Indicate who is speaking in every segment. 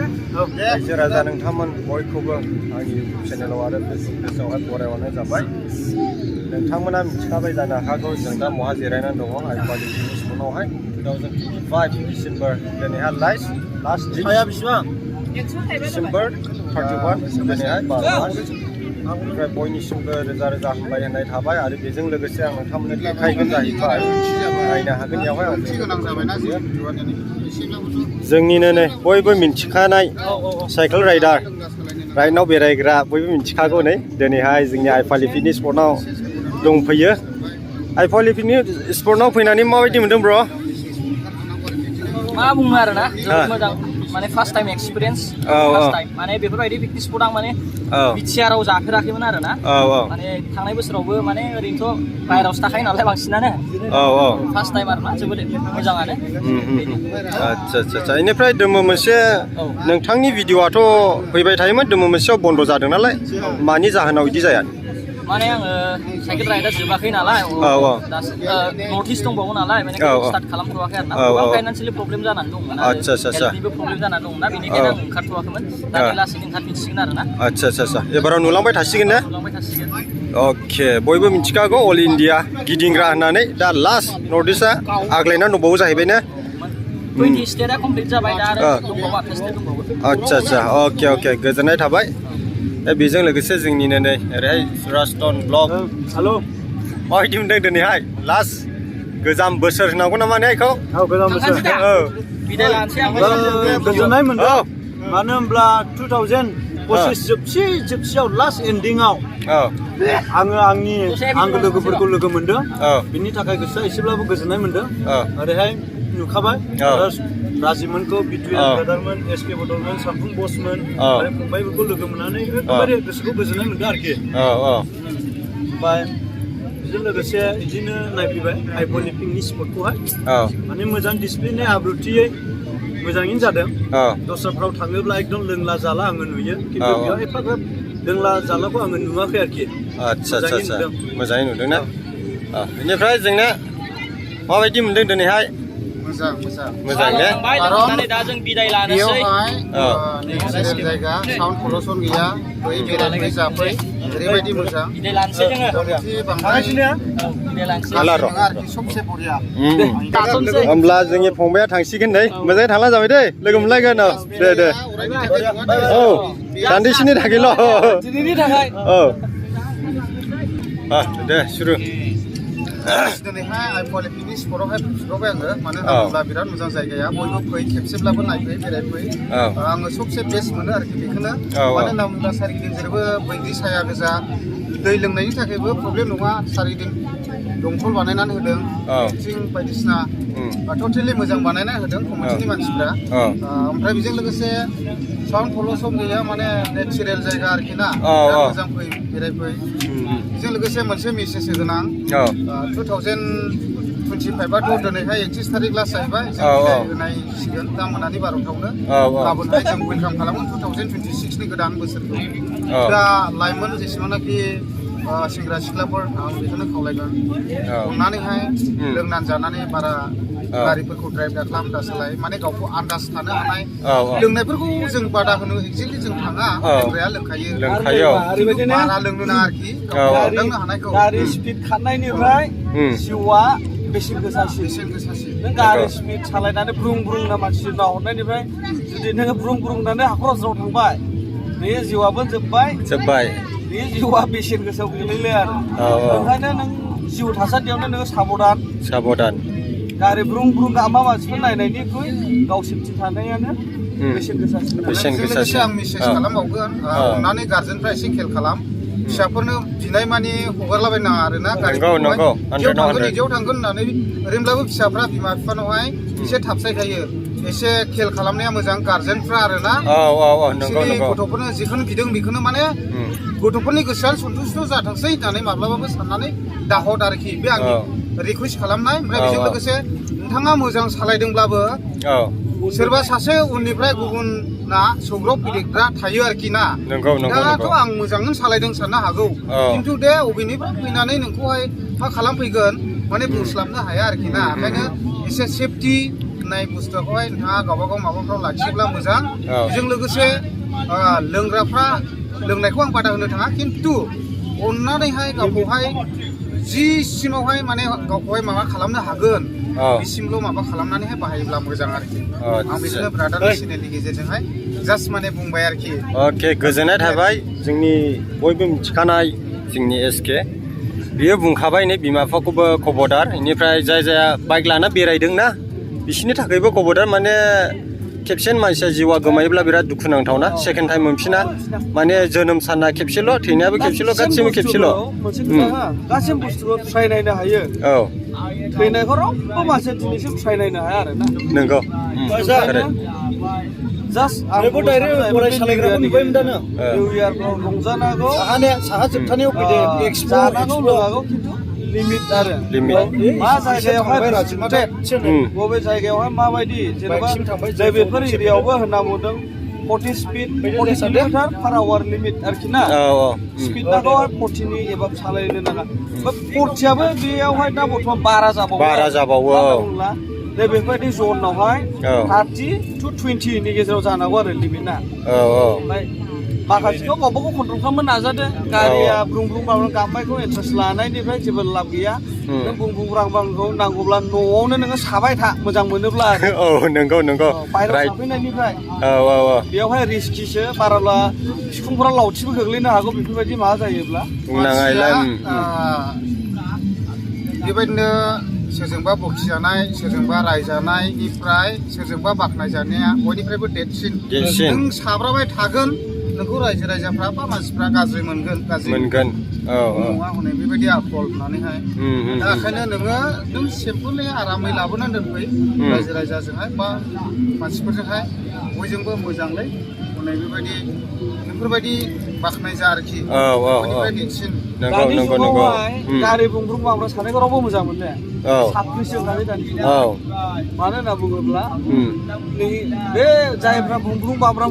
Speaker 1: रायजो राजा नोंथांमोन बयखौबो आंनि इउटुब चेनेलाव आरो फेसबुक पेजावहाय बरायहरनाय जाबाय। नोंथांमोना मिथिखाबाय जानो हागौ जों दा बहा जिरायनानै दङ आइफवालि पिकनिक स्पटआवहाय 2025 डिसेम्बर दिनैहाय लास्ट डिसेम्बर 31 दिनैहाय 12 मास आंनिफ्राय बयनिसिमबो रोजा रोजा हामलायनाय थाबाय आरो बेजों लोगोसे आं नोंथांमोननो देखायगोन जाहैबाय नायनो हागोन बेयावहाय जोंनिनो नै बयबो मिथिखानाय साइकेल राइडनाव बेरायग्रा बयबो मिथिखागौ नै दिनैहाय जोंनि आइफवालि पिकनिक स्पटआव दंफैयो। आइफवालि पिकनिक स्पटआव फैनानै माबायदि मोनदों ब्र?
Speaker 2: मा बुङो आरोना जोबोद मोजां माने first time experience first time माने बेफोरबायदि पिकनिक स्पट आं माने बिटिआरआव जाफेराखैमोन आरोना माने थांनाय बोसोरावबो माने ओरैनोथ' बाहेरावसो थाखायो नालाय बांसिनानो फार्स्ट टाइम आरोना जोबोद मोजाङानो।
Speaker 1: आच्छा बेनिफ्राय दङ मोनसे नोंथांनि भिडिअ'आथ' फैबाय थायोमोन दङ मोनसेयाव बन्द' जादों नालाय मानि जाहोनाव बिदि जाया?
Speaker 2: माने आङो साइकेल राइडा जोबाखै नालाय नर्थ इस्ट दंबावो नालाय माने स्टार्ट खालामथ'वाखै आरोना गोबां फाइनान्सियेलि प्रब्लेम जानानै दंमोन आरो हेल्थनिबो प्रब्लेम जानानै दंना बेनिखायनो आं ओंखारथ'वाखैमोन दा लासैनो ओंखारफिनसिगोन आरोना। आच्छा एबाराव नुलांबाय थासिगोन ने? नुलांबाय थासिगोन।
Speaker 1: अके बयबो मिथिखागौ अल इन्डिया गिदिंग्रा होननानै दा लास्ट नर्थ इस्टआ आग्लायनानै दंबावो जाहैबाय ने?
Speaker 2: 20 स्टेटआ कमप्लिट जाबाय दा आरो दंबावो 8 स्टेट दंबावो।
Speaker 1: आच्छा अके गोजोननाय थाबाय। बेजों लोगोसे जोंनिनो नै ओरैहाय राजस्थान ब्लग माबायदि मोनदों दिनैहाय लास्ट गोजाम बोसोर होनांगौ नामा ने बेखौ?
Speaker 3: गोजाम बोसोर
Speaker 2: बिदाय लानोसै आं
Speaker 3: गोजोननाय मोनदों मानो होनब्ला 2025 जोबसियाव लास्ट एन्डिंआव आङो आंनि आंगो लोगोफोरखौ लोगो मोनदों बिनि थाखाय गोसोआ एसेब्लाबो गोजोननाय मोनदों। ओरैहाय नुखाबाय राजिमोनखौ बिटुएन ब्रादारमोन एसके बडलमोन सामफुं बसमोन आरो फंबायफोरखौ लोगो मोननानै एकदमबारे गोसोखौ गोजोननाय मोनदों आरोखि। ओमफ्राय बेजों लोगोसे बिदिनो नायफैबाय आइफवालि पिकनिक स्पटखौहाय माने मोजां डिसिप्लिनै आब्रुथियै मोजाङैनो जादों। दस्राफ्राव थाङोब्ला एकदम लोंला जाला आङो नुयो खिन्थु बेयाव एफाग्राब लोंला जालाखौ आङो नुवाखै आरोखि।
Speaker 1: आच्छा मोजाङै नुदों ना? बेनिफ्राय जोंना माबायदि मोनदों दिनैहाय? मोजां ने?
Speaker 2: दा जों बिदाय लानोसै
Speaker 4: नेचारेल जायगा साउन्ड पलुसन गैया बै बेरायनाय जाफै ओरैबायदि मोजां
Speaker 2: बिदाय लानोसै जोङो
Speaker 4: सबसे बरिया।
Speaker 1: होमब्ला जोंनि फंबाया थांसिगोन नै मोजाङै थांला जाबाय दे लोगो मोनलायगोन दे दान्दिसेनि थाखायल' दे सुरु
Speaker 4: दिनैहाय आइफवालि पिकनिक स्पटआवहाय फैफिनबावबाय आङो मानो होनोब्ला बिराद मोजां जायगाया बयबो फै खेबसेब्लाबो नायफै बेरायफै आङो सबसे बेस्ट मोनो आरोखि बेखौनो मानो होनना बुङोब्ला सारिगिदिं जेरैबो बैग्रि साया गोजा दै लोंनायनि थाखायबो प्रब्लेम नङा सारिगिदिं दंखल बानायनानै होदों थिं बायदिसिना टटेलि मोजां बानायनानै होदों कमिटिनि मानसिफ्रा ओमफ्राय बेजों लोगोसे साउन्ड पलुसन गैया माने नेचारेल जायगा आरोखि ना मोजां फै बेरायफै बेजों लोगोसे मोनसे मेसेज होगोन आं 2025आथ' दिनैहाय 31 थारिख लास्ट जाहैबाय जों होनायसिगोन दा मोनानि 12थावनो गाबोनहाय जों वेलकाम खालामगोन 2026नि गोदान बोसोरखौ दा लाइमोन जेसेबांनाखि सेंग्रा सिख्लाफोर आं बेखौनो खावलायगोन अननानैहाय लोंनानै जानानै बारा गारिफोरखौ ड्राइभ दाखालाम दासालाय माने गावखौ आन्दाज थानो हानाय लोंनायफोरखौ जों बादा होनो एक्जेक्टलि जों थाङा लोंग्राया लोंखायो बारा लोंनो नाङा आरोखि लोंनो हानायखौ
Speaker 3: गारि स्पिड खारनायनिफ्राय जिउआ बेसेन गोसासिन नों गारि स्पिड सालायनानै ब्रुं ना मानसि नाहरनायनिफ्राय जुदि नोङो ब्रुं होननानै हाखर हाजराव थांबाय बे जिउआबो जोब्बाय बे जिउआ बेसेन गोसायाव गोलैले आरो ओंखायनो नों जिउ थासान्दियावनो नोङो साबधान गारि ब्रुं गामा मानसिफोर नायनायनिख्रुइ गाव सेफटि थानायानो बेसेन गोसासिन।
Speaker 4: लोगोसे आं मेसेज खालामबावगोन अननानै गार्जेनफ्रा एसे खेल खालाम फिसाफोरनो बिनाय मानि हगारलाबायनाङा आरोना बिदियाव थांगोन होननानै ओरैनोब्लाबो फिसाफ्रा बिमा बिफानावहाय एसे थाबसायखायो एसे खेल खालामनाया मोजां गार्जेनफ्रा आरोना गथ'फोरनो जेखौनो बिदों बेखौनो माने गथ'फोरनि गोसोआ सन्थुष्ट जाथोंसै होननानै माब्लाबाबो साननानै दाहर आरोखि बे आंनि रिकुवेस्ट खालामनाय। ओमफ्राय बेजों लोगोसे नोंथाङा मोजां सालायदोंब्लाबो सोरबा सासे उननिफ्राय गुबुना सौग्राव फैदेरग्रा थायो आरोखि ना दाथ' आं मोजाङैनो सालायदों साननो हागौ खिन्थु दे अबेनिफ्राय फैनानै नोंखौहाय मा खालामफैगोन माने बुंस्लाबनो हाया आरोखि ना ओंखायनो एसे सेफटि होननाय बुस्थुखौहाय नोंथाङा गावबा गाव माबाफ्राव लाखियोब्ला मोजां बेजों लोगोसे लोंग्राफ्रा लोंनायखौ आं बादा होनो थाङा खिन्थु अननानैहाय गावखौहाय जिसिमावहाय माने गावखौहाय माबा खालामनो हागोन बिसिमल' माबा खालामनानैहाय बाहायोब्ला मोजां आरोखि आं बिदिनो ब्रादारनि चेनेलनि गेजेरजोंहाय जास्ट माने बुंबाय आरोखि
Speaker 1: अके गोजोननाय थाबाय जोंनि बयबो मिथिखानाय जोंनि एसके बियो बुंखाबाय नै बिमा बिफाखौबो खबरदार बेनिफ्राय जाय जाया बाइक लाना बेरायदोंना बिसोरनि थाखायबो खबरदार माने खेबसेनो मानसिया जिउआ गोमायोब्ला बिराद दुखुनांथावना सेकेन्ड टाइम मोनफिना माने जोनोम साना खेबसेल' थैनायाबो खेबसेल' गासिबो खेबसेल'
Speaker 3: गासिबो बुस्थुखौ ट्राइ नायनो हायो
Speaker 1: औ
Speaker 3: थैनायखौ रावबो मानसिया दिनैसिम ट्राइ नायनो हाया आरोना
Speaker 1: नंगौ
Speaker 3: जास्ट आरोबो डाइरेक्ट फरायसालिग्राखौ नुबायमोन दानो निउ इयारफ्राव रंजानांगौ साहा जोबथानायाव फैदो जानांगौ लोंनांगौ खिन्थु लिमिट आरो मा जायगायावहाय बबे जायगायावहाय माबायदि जेनेबा बेफोर एरियायावबो होनना बुंदों 40 स्पिड 40 किलोमिटार पार आवार लिमिट आरोखि ना स्पिडआखौहाय 40 नि एबा सालायनो नाङा 40आबो बेयावहाय दा बर्थमान बारा जाबावो दा बेफोरबायदि जनावहाय 30 to 20 नि गेजेराव जानांगौ आरो लिमिटआ ओमफ्राय माखासेखौ गावबागाव कन्ट्रल खालामनो नाजादों गारिया ब्रुं ब्रुं माबा गाबनायखौ इन्ट्रेस्ट लानायनिफ्राय जेबो लाब गैया नों बुं बुं रां बांखौ नांगौब्ला न'आवनो नोङो साबाय था मोजां मोनोब्ला आरो
Speaker 1: नंगौ
Speaker 3: बाहेरायाव साफैनायनिफ्राय बेयावहाय रिस्किसो बाराब्ला सिफुंफोरा लावथिबो गोग्लैनो हागौ बेफोरबायदि माबा जायोब्ला
Speaker 4: बेबायदिनो सोरजोंबा बखिजानाय सोरजोंबा रायजानायनिफ्राय सोरजोंबा बाख्नायजानाया बयनिफ्रायबो देरसिन नों साब्राबाय थागोन नोंखौ रायजो राजाफ्रा बा मानसिफ्रा गाज्रि मोनगोन नङा हनै बेबायदि आखल होननानैहाय दा ओंखायनो नों सिम्पोलै आरामै लाबोनानै दोनफै रायजो राजाजोंहाय बा मानसिफोरजोंहाय बयजोंबो मोजाङै हनै बेफोरबायदि बाख्नायजा आरोखि बयनिफ्राय देरसिन
Speaker 3: दानि जुगावहाय गारि बुंब्रुं माब्रा सानायखौ रावबो मोजां मोनो साब्रैसो होननानै दानि जुगाव मानो होनना बुङोब्ला बे जायफ्रा बुंब्रुं बाब्रां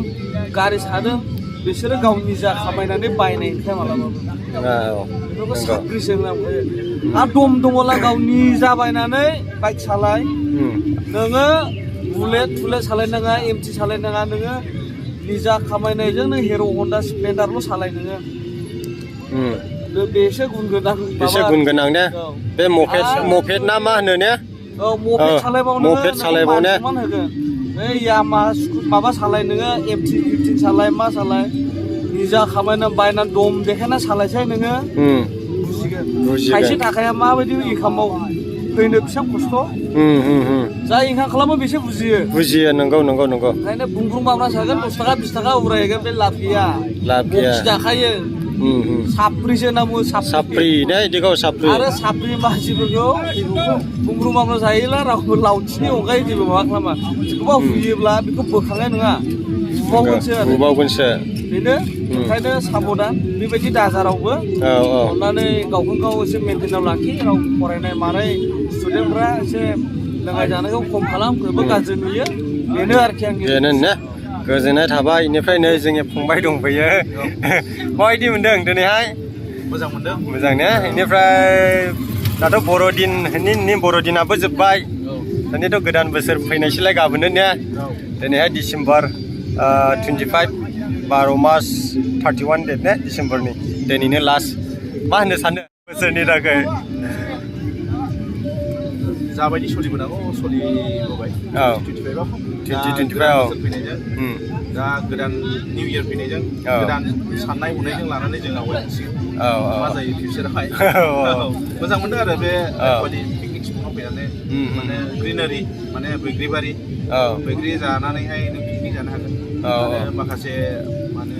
Speaker 3: गारि सादों बिसोरो गाव निजा खामायनानै बायनाय नोंथां मालाबाबो बेफोरखौ साब्रैसो होननानै आरो दङला गाव निजा बायनानै बाइक सालाय नोङो बुलेट सालायनाङा एमटि सालायनाङा नोङो निजा खामायनायजों नों हिर' हन्डा स्प्लेन्डारल' सालाय नोङो बेसो गुन गोनां
Speaker 1: ने बे मपेड ना मा होनो ने
Speaker 3: मपेड सालायबावनो होगोन बै यामा माबा सालाय नोङो एमटि 15 सालाय मा सालाय निजा खामायना बायना दम देखायना सालायसाय नोङो बुजिगोन थाइसे थाखाया माबायदि इनकामाव फैनो बेसेबां खस्थ' जाय इनकाम खालामो बेसो बुजियो
Speaker 1: नंगौ
Speaker 3: ओंखायनो बुंब्रुं माब्रा सागोन 10 थाखा 20 थाखा उरायगोन बे लाब गैया जाखायो साब्रैसो होनना बुङो साब्रै
Speaker 1: ने इदिखौ साब्रै
Speaker 3: आरो साब्रै मानसिफोरखौ बुंब्रुं माब्रा जायोब्ला रावबो लावथिनि अनगायै जेबो माबा खालामा सोरखौबा हुयोब्ला बेखौ बोखांनाय नङा बुबावगोनसो बेनो ओंखायनो साबधान बेबायदि दाजारावबो अननानै गावखौ गाव एसे मेनटेनाव लाखि राव फरायनाय मानाय स्टुडेन्टफ्रा एसे लोंनाय जानायखौ खम खालाम गोबां गाज्रि नुयो बेनो आरोखि आंनि
Speaker 1: गोजोननाय थाबाय बेनिफ्राय नै जोंनि फंबाय दंफैयो माबायदि मोनदों दिनैहाय मोजां ने बेनिफ्राय दाथ' बर'दिनाबो जोब्बाय दानियाथ' गोदान बोसोर फैनायसैलाय गाबोनो ने दिनैहाय डिसेम्बर 25 12 मास 31 डेट ने डिसेम्बरनि दिनैनो लास्ट मा होननो सानो बोसोरनि थाखाय
Speaker 5: जाबायदि सोलिबोनांगौ सोलिबोबाय 2025 फैनायजों दा गोदान निउ इयार फैनायजों गोदान साननाय हनायजों लानानै जों आवगायसिगोन मा जायो फिउचारावहाय मोजां मोनदों आरो बे पिकनिक स्पटआव फैनानै माने ग्रिनारि माने बैग्रि जानानैहाय नों पिकनिक जानो हागोन माखासे माने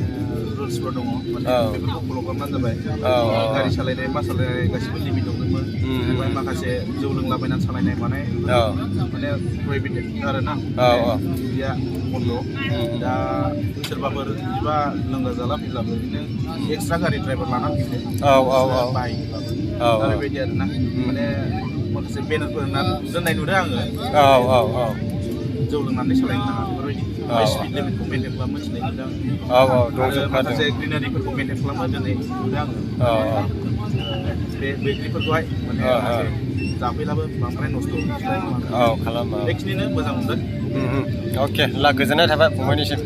Speaker 5: रुल्सफोर दङ बेफोरखौ फल' खालामनानै जाबाय गारि सालायनाय मा सालायनाय गासिबो लिमिट दंमोन ओमफ्राय माखासे जौ लोंलाबायनानै सालायनाय मानाय माने प्रहिबिटेड आरोना बिदिया बन्द' दा सोरबाफोर बिदिबा लोंला जाला फैब्लाबो बिदिनो एक्सट्रा गारि ड्राइभार लानानै फैदो बाइकबाबो बेबायदि आरोना माने माखासे बेनारफोर होनानै दोननाय नुदों आङो जौ लोंनानै सालायनो नाङा बेफोरबायदि स्पिड लिमिटखौ मेनटेन खालामनो थिननाय नुदों आरो माखासे ग्रिनारिफोरखौ मेनटेन खालामनो दोननाय नुदों आङो बे बैग्रिफोरखौहाय माने जाफैलाबो बांद्राय नस्थ'
Speaker 1: खालामा
Speaker 5: बेखिनिनो मोजां मोनदों
Speaker 1: अके ला गोजोननाय थाबाय फंबायनिसिम